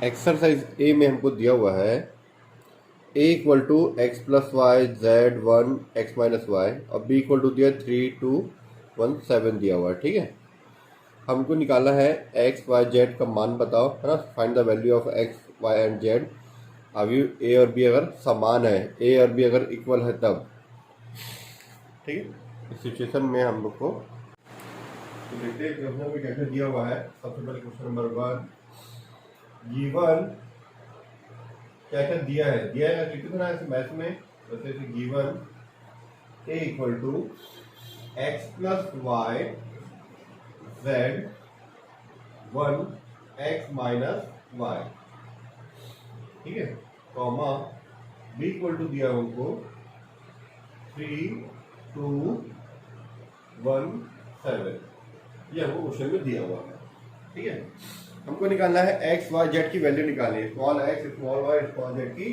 Exercise ए में हमको दिया हुआ है a equal to X plus Y Z 1 x-y और b इक्वल टू दिया 3 2 1 7 दिया हुआ है। ठीक है, हमको निकालना है x y z का मान बताओ, है ना। Find the value of x y and z। अभी a और b अगर समान है, a और b अगर इक्वल है तब। ठीक है, इस सिचुएशन में हम लोग को तो देखते हैं क्वेश्चन में क्या दिया हुआ है। सबसे पहले क्वेश्चन नंबर 1 गिवन क्या क्या दिया है लिखते थे ना ऐसे मैथ में। जैसे given a equal to X plus Y Z 1 x-y। ठीक है, कॉमा b इक्वल टू दिया हमको 3 2 1 7। ये हमको क्वेश्चन में दिया हुआ है। ठीक है, हमको निकालना है एक्स वाई जेड की वैल्यू निकालनी है। Small X small Y small Z की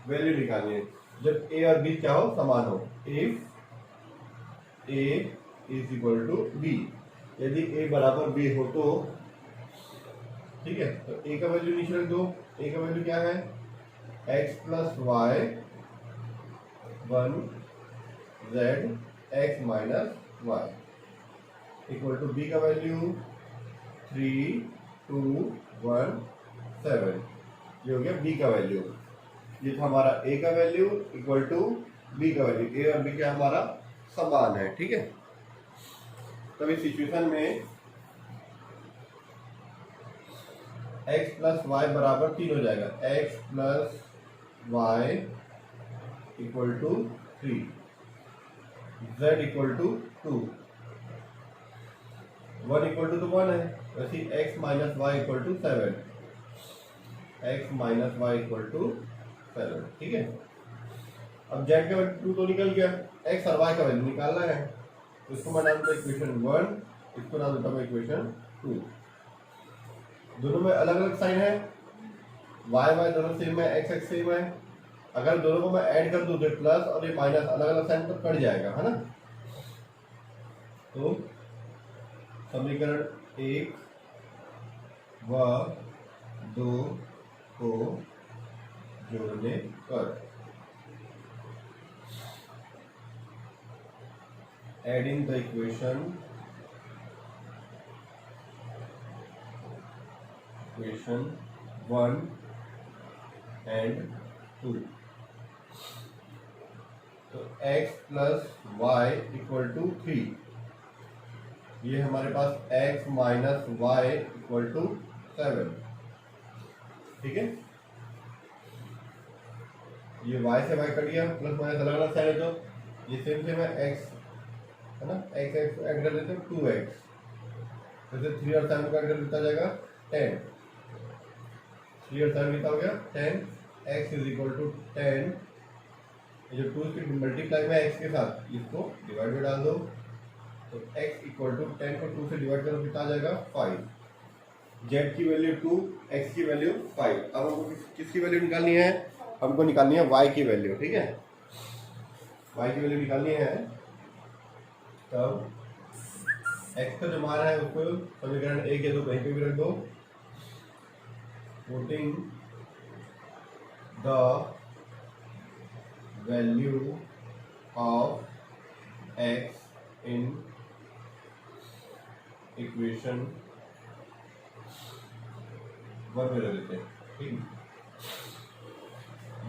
वैल्यू निकालनी है जब ए और बी क्या हो, समान हो। If A is equal to B, यदि ए बराबर बी हो तो ठीक है, तो ए का वैल्यू नीचे रख दो। ए का वैल्यू क्या है, X plus Y 1 Z X minus Y equal to B का वैल्यू 3 2 1 7। ये हो गया बी का वैल्यू। ये था हमारा ए का वैल्यू इक्वल टू बी का वैल्यू। ए और बी क्या हमारा समान है। ठीक है, तब इस सिचुएशन में x प्लस वाई बराबर 3 हो जाएगा। x plus Y equal to 3, z equal to 2, 1 equal to 1 है। वैसे x minus Y equal to 7, x minus Y equal to 7। ठीक है, अब z का वैल्यू 2 तो निकल गया, x और y का वैल्यू निकालना है। तो इसको मैं नाम देता हूं इक्वेशन 1, इसको नाम देता हूं इक्वेशन 2। दोनों में अलग अलग साइन है, y y दोनों सेम है, x x सेम है। अगर दोनों को मैं ऐड कर दूं तो प्लस और ये माइनस अलग अलग साइन तो कट जाएगा, है ना। तो समीकरण 1 व 2 को जोड़ने पर एडिंग द इक्वेशन 1 एंड 2, तो x plus Y equal to 3। ये हमारे पास x minus Y equal to 7। ठीक है, ये y से y कट गया, प्लस माइनस अलग अलग साइड है तो ये सेम सेम है। x है ना, x x ऐड कर देते हैं 2x, जैसे 3 और 7 का ऐड कर देता जाएगा 10। 3 और 7 कितना हो गया 10। x इज इक्वल टू 10, ये जो 2 इसकी मल्टीप्लाई में x के साथ इसको डिवाइड में डाल दो, तो x इक्वल टू 10 को 2 से डिवाइड करो कितना आ जाएगा 5। z की वैल्यू 2, x की वैल्यू 5। अब हमको किसकी वैल्यू निकालनी है, हमको निकालनी है y की वैल्यू। ठीक है, y की वैल्यू निकालनी है। तब x का जो मान है उसको समीकरण 1 या 2 कहीं पे भी रख दो। Putting the value of x in equation 1 में रख देते हैं। ठीक,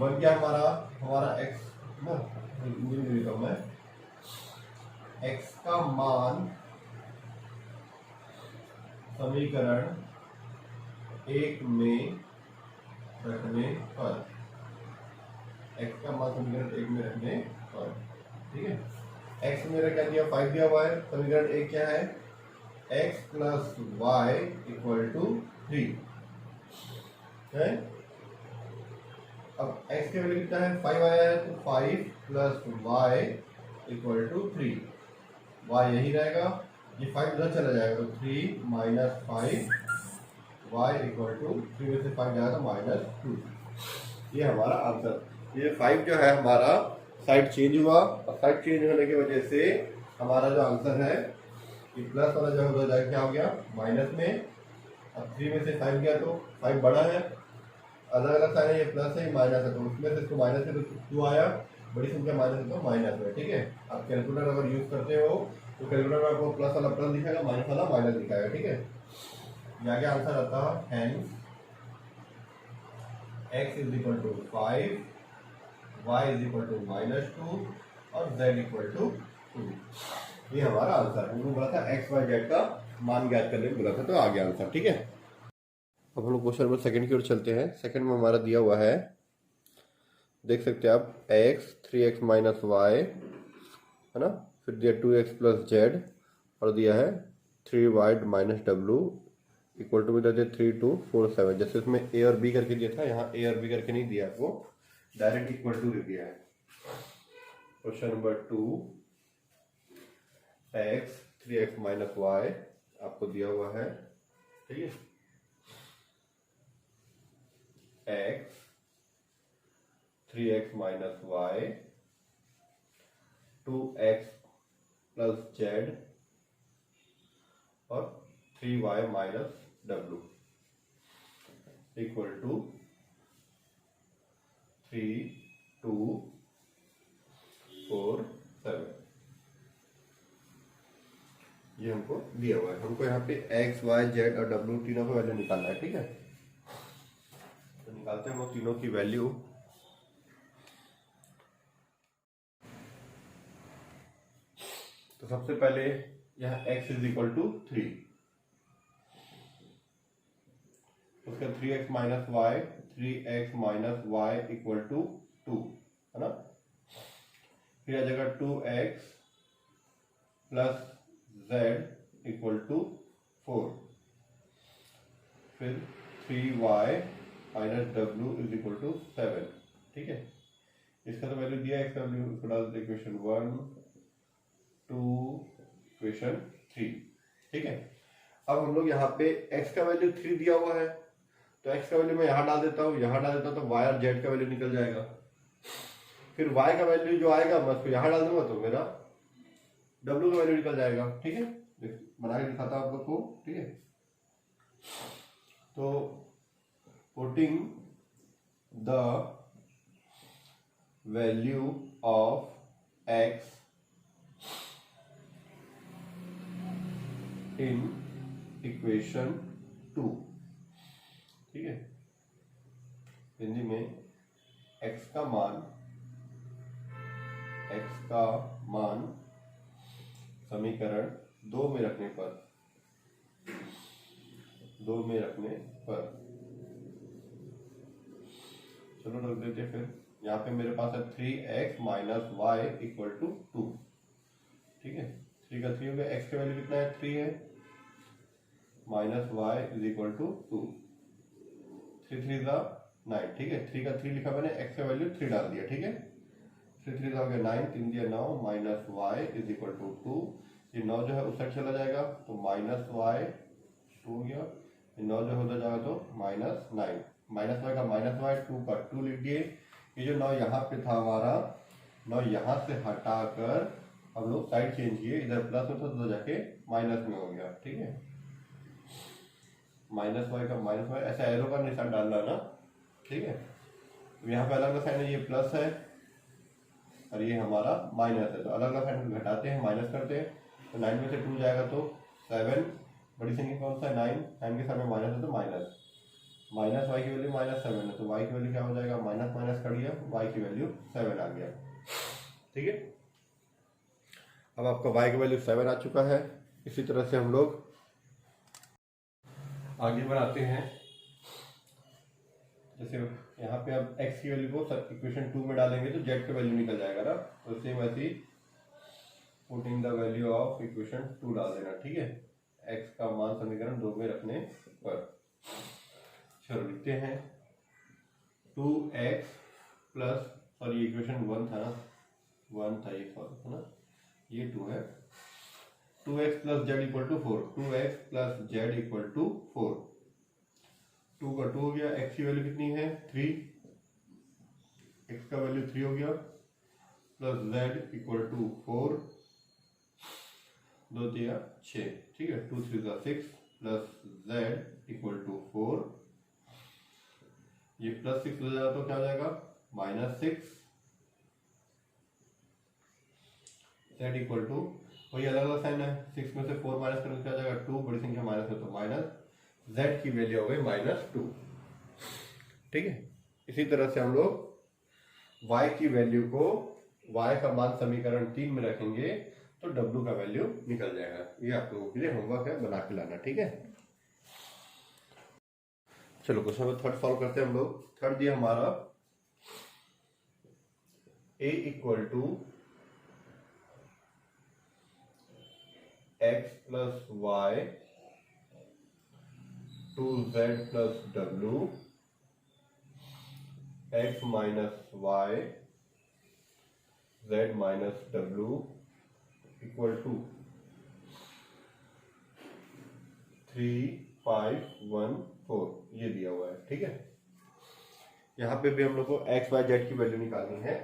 1 क्या हमारा x ना, देता हूं मैं। x का मान समीकरण 1 में रखने पर, x का मान समीकरण 1 में रखने पर। ठीक है, x मेरा क्या दिया 5 दिया हुआ है। समीकरण 1 क्या है, x plus Y equal to 3 है। अब x के वैल्यू कितना है 5 आया है, तो 5 plus Y equal to 3। y यही रहेगा, ये 5 इधर चला जाएगा तो 3 माइनस 5 y इक्वल टू 3 में से 5 जाएगा -2। ये हमारा आंसर। ये 5 जो है हमारा साइड चेंज हुआ, और साइड चेंज होने की वजह से हमारा जो आंसर है कि प्लस वाला जो हो जाएगा क्या हो गया माइनस में। अब 3 में से 5 गया तो 5 बड़ा है, अलग अलग साइन है, ये प्लस है ये माइनस है, तो उसमें से इसको माइनस है तो टू आया, बड़ी संख्या माइनस है तो माइनस है। ठीक है, आप कैलकुलेटर अगर यूज करते हो तो कैलकुलेटर में आपको प्लस वाला प्लस दिखाएगा, माइनस वाला माइनस दिखाएगा। ठीक है, ये आगे आंसर आता है hence x is equal to 5, y is equal to -2 और z इक्वल टू 2। ये हमारा आंसर है। हमने बोला था x y z का मान ज्ञात करने बोला था, तो आ गया आंसर। ठीक है, अब हम लोग क्वेश्चन नंबर सेकंड की ओर चलते हैं। सेकंड में हमारा दिया हुआ है, देख सकते हैं आप, x 3x माइनस वाई है ना, फिर दिया 2x प्लस जेड और दिया है 3y minus W equal to दिया 3 2 4 7। जैसे उसमें a और b करके दिया था, यहाँ a और b करके नहीं दिया है, वो डायरेक्ट इक्वल टू दे दिया है। Question number 2, x 3x minus Y आपको दिया हुआ है। ठीक है, x 3x minus Y 2x plus Z और 3y minus W equal to 3 2 4 7। ये हमको दिया हुआ है। हमको यहाँ पे x y z और w तीनों का वैल्यू निकालना है। ठीक है, तो निकालते हैं हम तीनों की वैल्यू। तो सबसे पहले यहाँ x इज इक्वल टू 3, उसका 3x minus Y 3x minus Y equal to 2 है ना। फिर आ जाएगा 2x plus z equal to 4, फिर 3y minus W is equal to 7। ठीक है, इसका तो वैल्यू दिया है, इसका वैल्यू इसको डाल देते इक्वेशन 1 2 इक्वेशन 3। ठीक है, अब हम लोग यहाँ पे x का वैल्यू 3 दिया हुआ है, तो x का वैल्यू मैं यहाँ डाल देता हूँ, यहाँ डाल देता हूँ, तो y और z का वैल्यू निकल जाएगा। फिर y का वैल्यू जो आएगा मैं उसको यहाँ डाल दूंगा, तो मेरा w का वैल्यू निकल जाएगा। ठीक है, बना के दिखाता हूँ आप लोग को। ठीक है, तो putting the value of x in equation 2। ठीक है, हिंदी में x का मान समीकरण 2 में रखने पर चलो रख देते हैं। फिर यहाँ पे मेरे पास है 3x minus Y equal to 2। ठीक है, 3 का 3 हो गया, x का वैल्यू कितना है 3 है, minus Y is equal to 2, 3 3 का 9। ठीक है, 3 का 3 लिखा मैंने, x का वैल्यू 3 डाल दिया। ठीक है, 3 3 हो गया 9, 3 दिया 9, minus Y is equal to 2। ये 9 जो है उस साइड चला जाएगा, तो माइनस वाई 2 हो गया, ये 9 जो होता जाएगा तो माइनस 9, माइनस वाई का माइनस वाई 2 का 2 लिख दिए। ये जो 9 यहाँ पे था हमारा, 9 यहाँ से हटाकर हम लोग साइड चेंज किए, इधर प्लस में था तो जाके माइनस में हो गया। ठीक है, माइनस वाई का माइनस वाई, ऐसा एरो का निशान डालना ना। ठीक है, तो यहाँ पे अलग अलग साइन है, ये प्लस है और ये हमारा माइनस है, तो अलग अलग साइन घटाते हैं, माइनस करते हैं, तो 9 में से 2 जाएगा तो 7, बड़ी संख्या कौन सा है 9, 9 के सामने माइनस है तो माइनस, माइनस वाई की वैल्यू माइनस 7 है, तो वाई की वैल्यू क्या हो जाएगा, माइनस माइनस कर दिया, वाई की वैल्यू 7 आ गया। ठीक है, अब आपका वाई का वैल्यू 7 आ चुका है। इसी तरह से हम लोग आगे बढ़ाते हैं। जैसे यहाँ पे अब x की वैल्यू को इक्वेशन 2 में डालेंगे तो z का वैल्यू निकल जाएगा ना, तो सेम ऐसे ही putting the value of equation 2 डाल देना। ठीक है, x का मान समीकरण 2 में रखने पर चलो लिखते हैं 2x प्लस, सॉरी इक्वेशन 1 था ना, 1 था ये, सॉरी है ना, ये 2 है, 2x plus Z equal to 4, 2x plus Z equal to 4, 2 का 2 हो गया, x की वैल्यू कितनी है 3, x का वैल्यू 3 हो गया, प्लस z इक्वल टू 4, 2 दिया 6। ठीक है, 2 3 6 प्लस z इक्वल टू 4, ये +6 हो जाएगा तो क्या हो जाएगा -6 z इक्वल टू, वही अलग अलग साइन है, 6 में से 4 माइनस करेंगे क्या हो जाएगा 2, बड़ी संख्या माइनस में तो माइनस z की वैल्यू हो गई -2। ठीक है, इसी तरह से हम लोग y की वैल्यू को, y का मान समीकरण 3 में रखेंगे तो w का वैल्यू निकल जाएगा। ये आप लोगों के लिए होमवर्क है, बना के लाना। ठीक है, चलो क्वेश्चन नंबर 3 सॉल्व करते हैं हम लोग। थर्ड दिया हमारा a equal to x plus Y 2z plus w x minus Y z minus w equal to 3, 5, 1, 4 ये दिया हुआ है। ठीक है, यहाँ पे भी हम लोग को x, y, z की वैल्यू निकालनी है।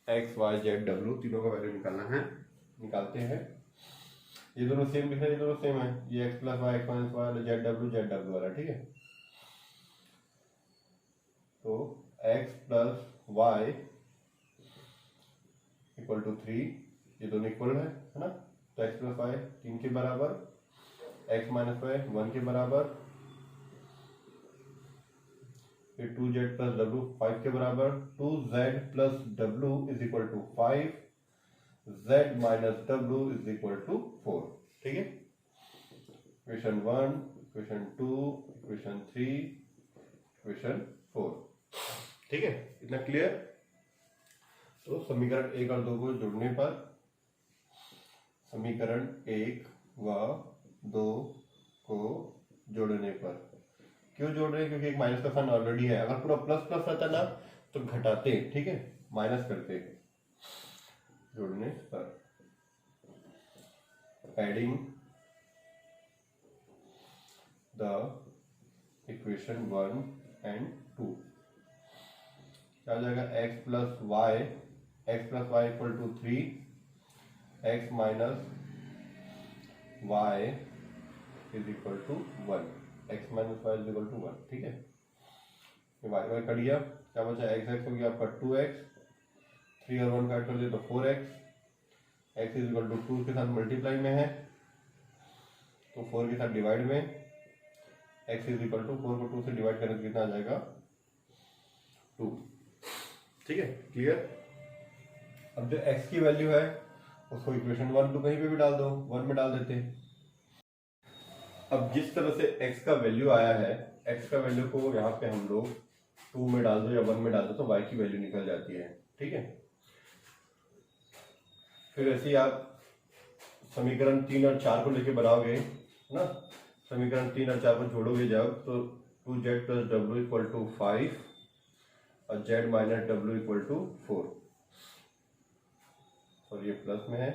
x, y, z, w तीनों का वैल्यू निकालना है। निकालते हैं। ये दोनों सेम दिख रहे हैं, ये दोनों सेम है, ये x plus y, x minus Y, z w वाला। ठीक है, तो x plus Y equal to 3, ये दोनों इक्वल है ना, तो x प्लस वाई 3 के बराबर, x माइनस वाई 1 के बराबर, फिर 2z प्लस w 5 के बराबर, 2z plus w is equal to 5, z minus w is equal to 4। ठीक है, इक्वेशन 1, इक्वेशन 2, इक्वेशन 3, इक्वेशन 4। ठीक है, इतना क्लियर। तो समीकरण 1 और 2 को जोड़ने पर, समीकरण 1 व 2 को जोड़ने पर, क्यों जोड़ रहे हैं, क्योंकि एक माइनस का साइन ऑलरेडी है। अगर पूरा प्लस प्लस रहता ना तो घटाते, ठीक है, माइनस करते। जोड़ने पर एडिंग द इक्वेशन 1 एंड 2 क्या हो जाएगा, x plus Y equal to 3, x minus Y is equal to 1, x minus Y is equal to 1। ठीक है, वाई वाई कट गया, क्या बचा, x हो गया आपका 2x, 3 और 1 काट कर दिया तो 4x, x is equal to 2 के साथ मल्टीप्लाई में है तो 4 के साथ डिवाइड में, x इज इक्वल टू 4 को 2 से डिवाइड करें तो कितना आ जाएगा 2। ठीक है, क्लियर। अब जो x की वैल्यू है उसको इक्वेशन 1 2 कहीं पे भी डाल दो, 1 में डाल देते हैं। अब जिस तरह से x का वैल्यू आया है, x का वैल्यू को यहाँ पे हम लोग 2 में डाल दो या 1 में डाल दो तो y की वैल्यू निकल जाती है। ठीक है, फिर ऐसे ही आप समीकरण 3 और 4 को लेके बनाओगे ना, समीकरण 3 और 4 को जोड़ोगे जब तो 2z plus w equal to 5 और z minus w equal to 4, और ये प्लस में है,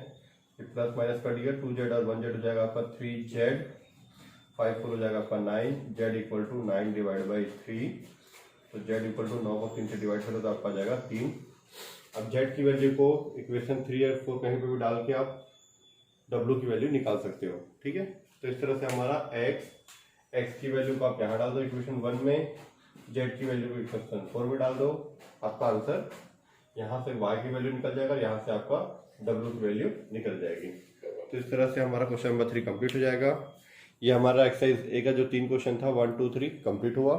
ये प्लस माइनस कर दिया, 2z और 1z हो जाएगा आपका 3z, 5 4 हो जाएगा आपका 9, z equal to 9 divide by 3, तो z इक्वल टू 9 को 3 से डिवाइड करो तो आपका जाएगा 3। अब z की वैल्यू को इक्वेशन 3 और 4 कहीं पे भी डाल के आप w की वैल्यू निकाल सकते हो। ठीक है, तो इस तरह से हमारा x की वैल्यू को आप यहाँ डाल दो इक्वेशन 1 में, z की वैल्यू को इक्वेशन 4 में डाल दो, आपका आंसर यहाँ से y की वैल्यू निकल जाएगा, यहाँ से आपका w की वैल्यू निकल जाएगी। तो इस तरह से हमारा क्वेश्चन नंबर 3 कंप्लीट हो जाएगा। ये हमारा एक्सरसाइज ए का जो 3 क्वेश्चन था 1 2 3 कंप्लीट हुआ।